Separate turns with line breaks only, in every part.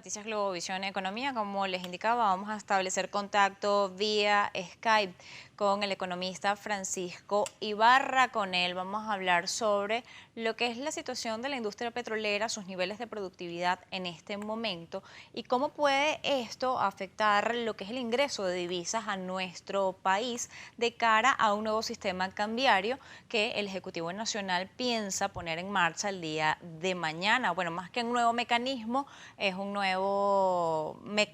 Noticias Globovisión Economía. Como les indicaba, vamos a establecer contacto vía Skype con el economista Francisco Ibarra. Con él vamos a hablar sobre lo que es la situación de la industria petrolera, sus niveles de productividad en este momento y cómo puede esto afectar lo que es el ingreso de divisas a nuestro país de cara a un nuevo sistema cambiario que el Ejecutivo Nacional piensa poner en marcha el día de mañana. Bueno, más que un nuevo mecanismo, es un nuevo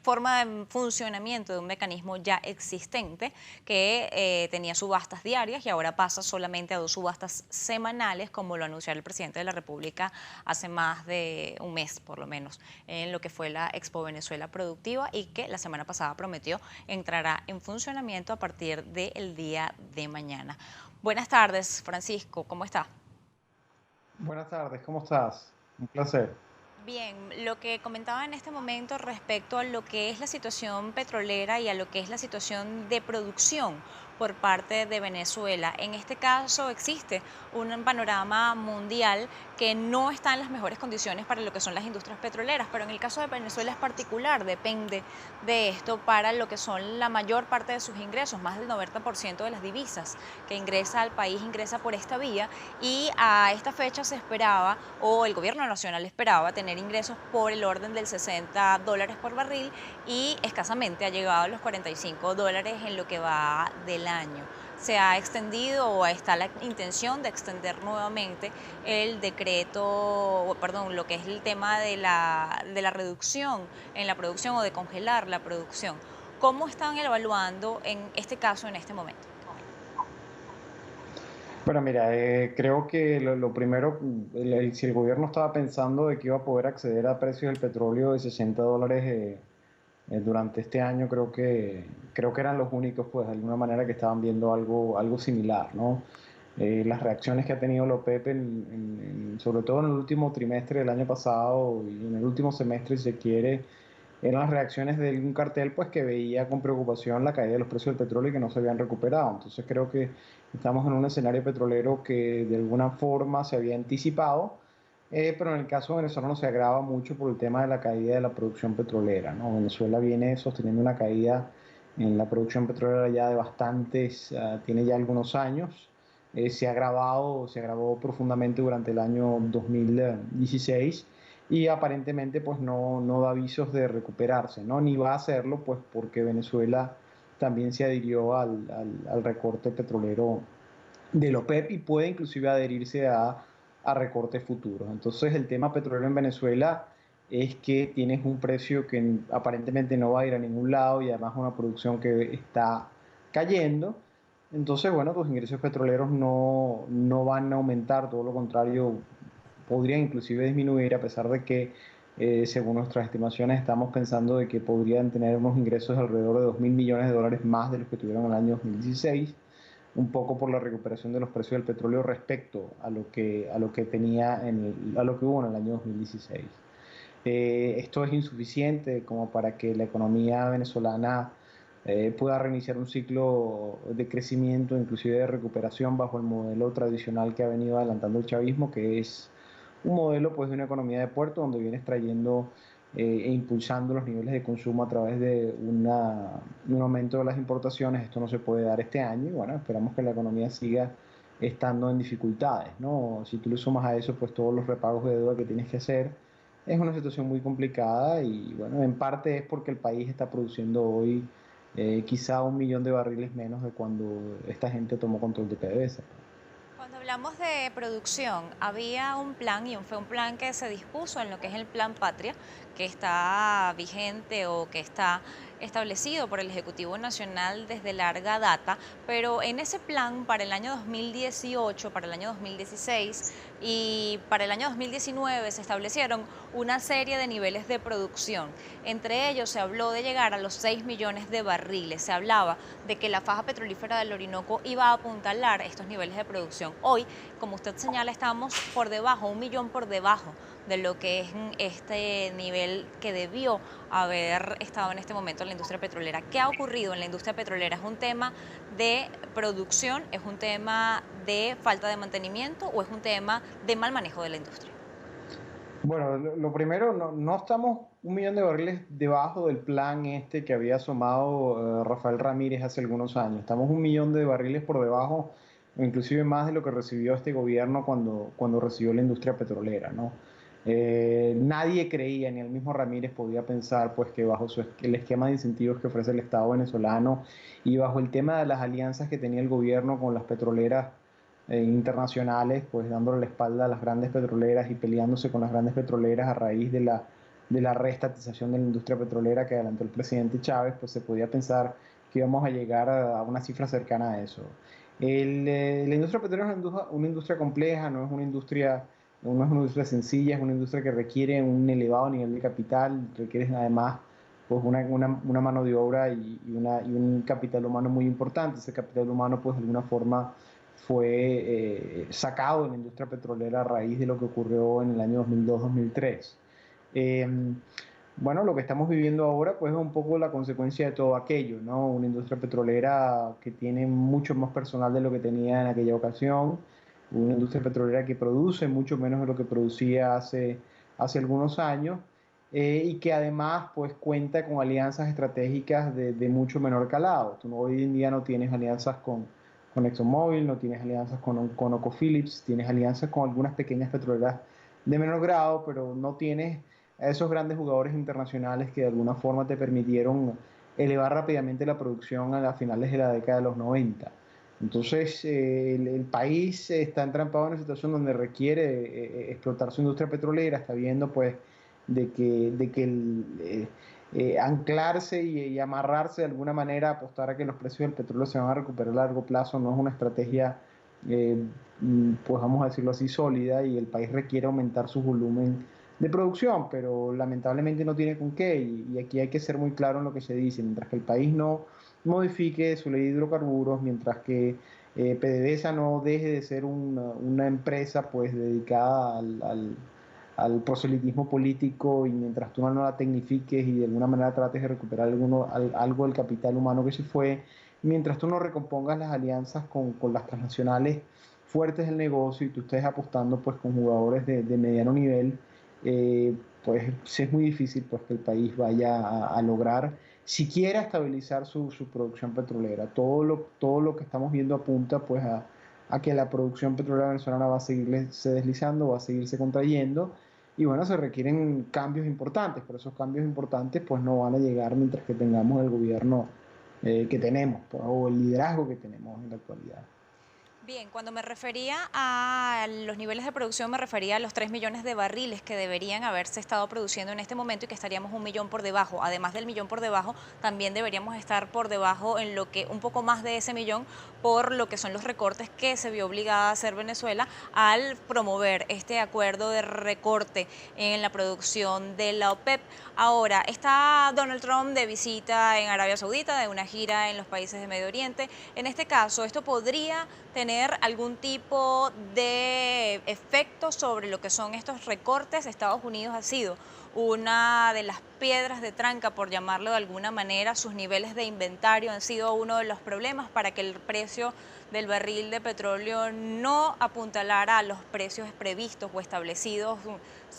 forma de funcionamiento de un mecanismo ya existente que tenía subastas diarias y ahora pasa solamente a 2 subastas semanales, como lo anunció el presidente de la República hace más de un mes, por lo menos, en lo que fue la Expo Venezuela Productiva y que la semana pasada prometió entrará en funcionamiento a partir del día de mañana. Buenas tardes, Francisco, ¿cómo está?
Buenas tardes, ¿cómo estás? Un placer.
Bien, lo que comentaba en este momento respecto a lo que es la situación petrolera y a lo que es la situación de producción por parte de Venezuela. En este caso existe un panorama mundial que no está en las mejores condiciones para lo que son las industrias petroleras, pero en el caso de Venezuela es particular, depende de esto para lo que son la mayor parte de sus ingresos, más del 90% de las divisas que ingresa al país ingresa por esta vía y a esta fecha se esperaba, o el gobierno nacional esperaba, tener ingresos por el orden del $60 por barril y escasamente ha llegado a los $45 en lo que va del año. Se ha extendido o está la intención de extender nuevamente el decreto, perdón, lo que es el tema de la reducción en la producción o de congelar la producción. ¿Cómo están evaluando en este caso, en este momento?
Bueno, mira, creo que lo primero, si el gobierno estaba pensando de que iba a poder acceder a precios del petróleo de $60 durante este año, creo que eran los únicos, pues, de alguna manera que estaban viendo algo similar, ¿no? Las reacciones que ha tenido la OPEP, sobre todo en el último trimestre del año pasado y en el último semestre, si se quiere, eran las reacciones de un cartel pues que veía con preocupación la caída de los precios del petróleo y que no se habían recuperado. Entonces creo que estamos en un escenario petrolero que de alguna forma se había anticipado, pero en el caso de Venezuela no se agrava mucho por el tema de la caída de la producción petrolera, ¿no? Venezuela viene sosteniendo una caída en la producción petrolera ya de bastantes, tiene ya algunos años. Se agravó profundamente durante el año 2016 y aparentemente pues no da avisos de recuperarse, ¿no? Ni va a hacerlo pues porque Venezuela también se adhirió al recorte petrolero del OPEP y puede inclusive adherirse a recortes futuros. Entonces el tema petrolero en Venezuela es que tienes un precio que aparentemente no va a ir a ningún lado y además una producción que está cayendo. Entonces, bueno, tus ingresos petroleros no van a aumentar, todo lo contrario, podrían inclusive disminuir a pesar de que, según nuestras estimaciones, estamos pensando de que podrían tener unos ingresos de alrededor de $2.000 millones más de los que tuvieron en el año 2016, un poco por la recuperación de los precios del petróleo respecto a lo que a lo que hubo en el año 2016. Esto es insuficiente como para que la economía venezolana pueda reiniciar un ciclo de crecimiento, inclusive de recuperación bajo el modelo tradicional que ha venido adelantando el chavismo, que es un modelo pues de una economía de puerto donde viene extrayendo e impulsando los niveles de consumo a través de un aumento de las importaciones. Esto no se puede dar este año y bueno, esperamos que la economía siga estando en dificultades, ¿no? Si tú le sumas a eso pues todos los repagos de deuda que tienes que hacer, es una situación muy complicada y bueno, en parte es porque el país está produciendo hoy quizá 1 millón de barriles menos de cuando esta gente tomó control de PDVSA.
Cuando hablamos de producción, había un plan y fue un plan que se dispuso en lo que es el Plan Patria, que está vigente o que está establecido por el Ejecutivo Nacional desde larga data, pero en ese plan para el año 2018, para el año 2016 y para el año 2019 se establecieron una serie de niveles de producción. Entre ellos se habló de llegar a los 6 millones de barriles. Se hablaba de que la faja petrolífera del Orinoco iba a apuntalar estos niveles de producción. Hoy, como usted señala, estamos por debajo, 1 millón por debajo de lo que es este nivel que debió haber estado en este momento en la industria petrolera. ¿Qué ha ocurrido en la industria petrolera? ¿Es un tema de producción? ¿Es un tema de falta de mantenimiento? ¿O es un tema de mal manejo de la industria?
Bueno, lo primero, no estamos 1 millón de barriles debajo del plan este que había asomado Rafael Ramírez hace algunos años. Estamos 1 millón de barriles por debajo, o inclusive más de lo que recibió este gobierno cuando recibió la industria petrolera, ¿no? Nadie creía, ni el mismo Ramírez podía pensar, pues, que bajo el esquema de incentivos que ofrece el Estado venezolano y bajo el tema de las alianzas que tenía el gobierno con las petroleras internacionales, pues dándole la espalda a las grandes petroleras y peleándose con las grandes petroleras a raíz de la reestatización de la industria petrolera que adelantó el presidente Chávez, pues se podía pensar que íbamos a llegar a una cifra cercana a eso. La industria petrolera es una industria compleja, no es una industria sencilla, es una industria que requiere un elevado nivel de capital, requiere además pues una mano de obra y un capital humano muy importante. Ese capital humano pues de alguna forma fue sacado de la industria petrolera a raíz de lo que ocurrió en el año 2002-2003. Eh, bueno, lo que estamos viviendo ahora pues es un poco la consecuencia de todo aquello, ¿no? Una industria petrolera que tiene mucho más personal de lo que tenía en aquella ocasión, una industria petrolera que produce mucho menos de lo que producía hace algunos años, y que además pues cuenta con alianzas estratégicas de mucho menor calado. Tú hoy en día no tienes alianzas con ExxonMobil, no tienes alianzas con ConocoPhillips, tienes alianzas con algunas pequeñas petroleras de menor grado, pero no tienes a esos grandes jugadores internacionales que de alguna forma te permitieron elevar rápidamente la producción a las finales de la década de los 90. Entonces, el país está entrampado en una situación donde requiere explotar su industria petrolera, está viendo pues de que anclarse y amarrarse de alguna manera, apostar a que los precios del petróleo se van a recuperar a largo plazo, no es una estrategia, eh, pues vamos a decirlo así, sólida, y el país requiere aumentar su volumen de producción, pero lamentablemente no tiene con qué, y aquí hay que ser muy claro en lo que se dice. Mientras que el país no modifique su ley de hidrocarburos, mientras que PDVSA no deje de ser una empresa pues dedicada al proselitismo político, y mientras tú no la tecnifiques y de alguna manera trates de recuperar algo del capital humano que se fue, mientras tú no recompongas las alianzas con las transnacionales fuertes del negocio y tú estés apostando pues con jugadores de mediano nivel, pues sí es muy difícil pues que el país vaya a lograr siquiera estabilizar su producción petrolera. Todo lo que estamos viendo apunta pues a que la producción petrolera venezolana va a seguirse deslizando, va a seguirse contrayendo, y bueno, se requieren cambios importantes, pero esos cambios importantes pues no van a llegar mientras que tengamos el gobierno que tenemos, pues, o el liderazgo que tenemos en la actualidad.
Bien, cuando me refería a los niveles de producción, me refería a los 3 millones de barriles que deberían haberse estado produciendo en este momento y que estaríamos 1 millón por debajo. Además del millón por debajo, también deberíamos estar por debajo en lo que un poco más de ese millón por lo que son los recortes que se vio obligada a hacer Venezuela al promover este acuerdo de recorte en la producción de la OPEP. Ahora, está Donald Trump de visita en Arabia Saudita, de una gira en los países de Medio Oriente. En este caso, esto podría tener algún tipo de efecto sobre lo que son estos recortes. Estados Unidos ha sido una de las piedras de tranca, por llamarlo de alguna manera. Sus niveles de inventario han sido uno de los problemas para que el precio del barril de petróleo no apuntalara a los precios previstos o establecidos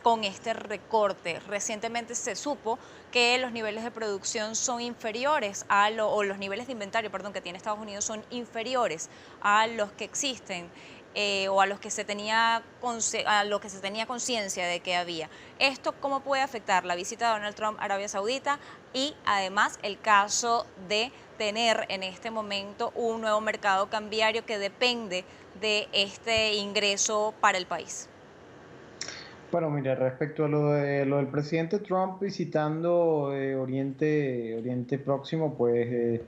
con este recorte. Recientemente se supo que los niveles de producción son inferiores o los niveles de inventario, perdón, que tiene Estados Unidos son inferiores a los que existen, o a los que se tenía conciencia de que había. ¿Esto cómo puede afectar la visita de Donald Trump a Arabia Saudita y además el caso de tener en este momento un nuevo mercado cambiario que depende de este ingreso para el país?
Bueno, mira, respecto a lo del presidente Trump visitando Oriente Próximo, pues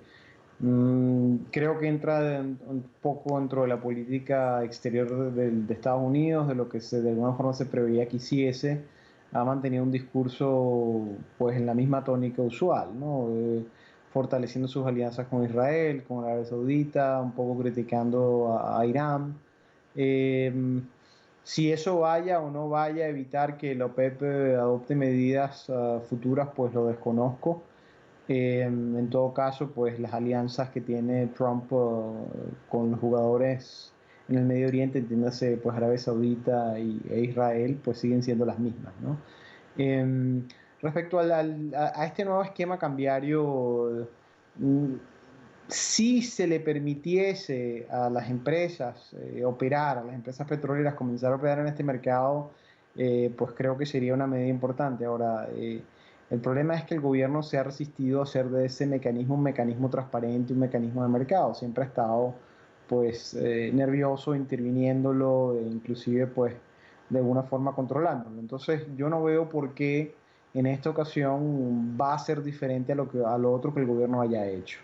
creo que entra un poco dentro de la política exterior de Estados Unidos, de lo que de alguna forma se preveía que hiciese. Ha mantenido un discurso pues en la misma tónica usual, ¿no? Fortaleciendo sus alianzas con Israel, con Arabia Saudita, un poco criticando a Irán. Si eso vaya o no vaya a evitar que la OPEP adopte medidas futuras, pues lo desconozco. En todo caso, pues las alianzas que tiene Trump con los jugadores en el Medio Oriente, entiéndase pues Arabia Saudita e Israel, pues siguen siendo las mismas, ¿no? Eh, Respecto a este nuevo esquema cambiario, mm, si se le permitiese a las empresas operar, a las empresas petroleras comenzar a operar en este mercado, pues creo que sería una medida importante. Ahora, el problema es que el gobierno se ha resistido a hacer de ese mecanismo un mecanismo transparente, un mecanismo de mercado. Siempre ha estado pues nervioso, interviniéndolo, e inclusive pues de alguna forma controlándolo. Entonces yo no veo por qué en esta ocasión va a ser diferente a lo otro que el gobierno haya hecho.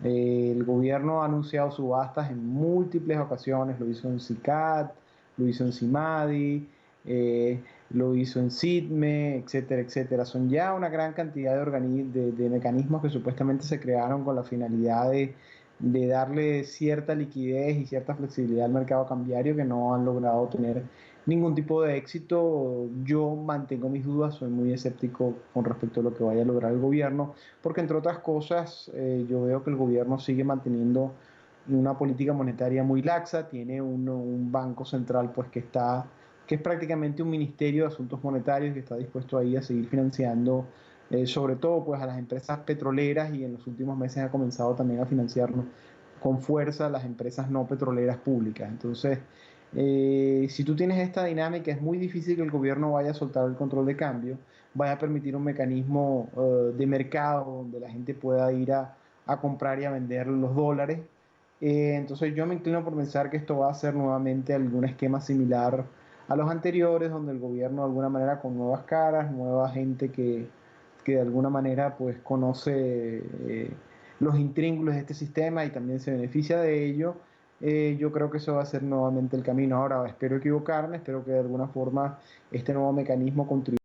El gobierno ha anunciado subastas en múltiples ocasiones, lo hizo en CICAT, lo hizo en CIMADI, lo hizo en SIDME, etcétera, etcétera. Son ya una gran cantidad de mecanismos que supuestamente se crearon con la finalidad de darle cierta liquidez y cierta flexibilidad al mercado cambiario que no han logrado tener ningún tipo de éxito. Yo mantengo mis dudas, soy muy escéptico con respecto a lo que vaya a lograr el gobierno, porque entre otras cosas yo veo que el gobierno sigue manteniendo una política monetaria muy laxa, tiene un banco central pues que es prácticamente un ministerio de asuntos monetarios que está dispuesto ahí a seguir financiando sobre todo pues a las empresas petroleras y en los últimos meses ha comenzado también a financiarnos con fuerza las empresas no petroleras públicas. Entonces, si tú tienes esta dinámica, es muy difícil que el gobierno vaya a soltar el control de cambio, vaya a permitir un mecanismo de mercado donde la gente pueda ir a comprar y a vender los dólares. Entonces yo me inclino por pensar que esto va a ser nuevamente algún esquema similar a los anteriores, donde el gobierno de alguna manera con nuevas caras, nueva gente que de alguna manera pues conoce los intríngulos de este sistema y también se beneficia de ello. Yo creo que eso va a ser nuevamente el camino. Ahora espero equivocarme, espero que de alguna forma este nuevo mecanismo contribuya